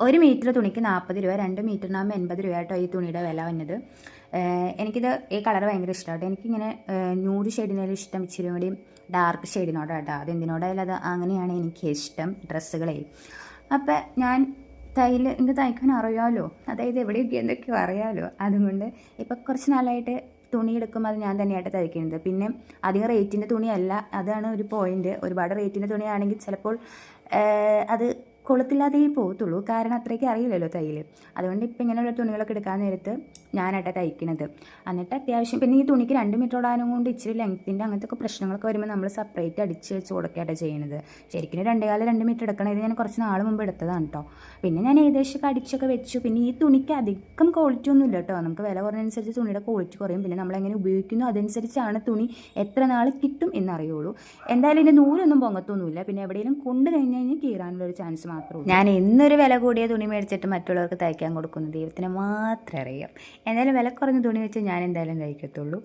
1 metre തുണിക്ക് 40 രൂപ, 2 മീറ്ററിനാകുമ്പോൾ 80 രൂപ കേട്ടോ ഈ തുണിയുടെ വില വന്നത്. എനിക്കിത് ഈ കളർ ഭയങ്കര ഇഷ്ടമാട്ടോ. എനിക്കിങ്ങനെ ന്യൂഡ് ഷെയ്ഡിനേലും ഇഷ്ടം ഇച്ചിരി കൂടി ഡാർക്ക് ഷെയ്ഡിനോടാണ് കേട്ടോ. അതെന്തിനോടായാലും അത് അങ്ങനെയാണ് എനിക്ക് ഇഷ്ടം ഡ്രസ്സുകളെ. അപ്പം ഞാൻ എനിക്ക് തയ്ക്കാൻ അറിയാമല്ലോ, അതായത് എവിടെയൊക്കെ എന്തൊക്കെയോ അറിയാമല്ലോ. അതുകൊണ്ട് ഇപ്പം കുറച്ച് നാളായിട്ട് തുണി എടുക്കുമ്പോൾ അത് ഞാൻ തന്നെയായിട്ട് തയ്ക്കുന്നത്. പിന്നെ അധികം റേറ്റിൻ്റെ തുണിയല്ല, അതാണ് ഒരു പോയിൻ്റ്. ഒരുപാട് റേറ്റിൻ്റെ തുണിയാണെങ്കിൽ ചിലപ്പോൾ അത് കൊളുത്തില്ലാതെ പോകത്തുള്ളൂ, കാരണം അത്രയ്ക്ക് അറിയില്ലല്ലോ തയ്യൽ. അതുകൊണ്ട് ഇപ്പം ഇങ്ങനെയുള്ള തുണികളൊക്കെ എടുക്കാൻ നേരത്ത് ഞാനായിട്ട് തയ്ക്കുന്നത്. എന്നിട്ട് അത്യാവശ്യം പിന്നെ ഈ തുണിക്ക് 2 മീറ്റർ ഓടാനും കൊണ്ട് ഇച്ചിരി ലെങ്ത്തിൻ്റെ അങ്ങനത്തെ ഒക്കെ പ്രശ്നങ്ങളൊക്കെ വരുമ്പോൾ നമ്മൾ സെപ്പറേറ്റ് അടിച്ച് വെച്ച് കൊടുക്കുകയാണ് ചെയ്യുന്നത്. ശരിക്കും 2 മീറ്റർ എടുക്കണം. ഇത് ഞാൻ കുറച്ച് നാൾ മുമ്പ് എടുത്തതാണ് കേട്ടോ. പിന്നെ ഞാൻ ഏകദേശമൊക്കെ അടിച്ചൊക്കെ വെച്ചു. പിന്നെ ഈ തുണിക്ക് അധികം ക്വാളിറ്റി ഒന്നും ഇല്ല കേട്ടോ. നമുക്ക് വില കുറഞ്ഞതനുസരിച്ച് തുണിയുടെ ക്വാളിറ്റി കുറയും. പിന്നെ നമ്മളെങ്ങനെ ഉപയോഗിക്കുന്നു അതനുസരിച്ചാണ് തുണി എത്ര നാൾ കിട്ടും എന്നറിയുള്ളൂ. എന്തായാലും ഇതിൻ്റെ നൂലൊന്നും പൊങ്ങത്തൊന്നുമില്ല. പിന്നെ എവിടെയെങ്കിലും കൊണ്ട് കഴിഞ്ഞ് കീറാനുള്ളൊരു ചാൻസ് മാത്രമേ ഉള്ളൂ. ഞാൻ എന്നൊരു വില കൂടിയ തുണി മേടിച്ചിട്ട് മറ്റുള്ളവർക്ക് തയ്ക്കാൻ കൊടുക്കുന്നു ദൈവത്തിന് മാത്രമേ അറിയാം. എന്തായാലും വില കുറഞ്ഞ തുണി വെച്ച് ഞാൻ എന്തായാലും തയ്ക്കത്തുള്ളൂ.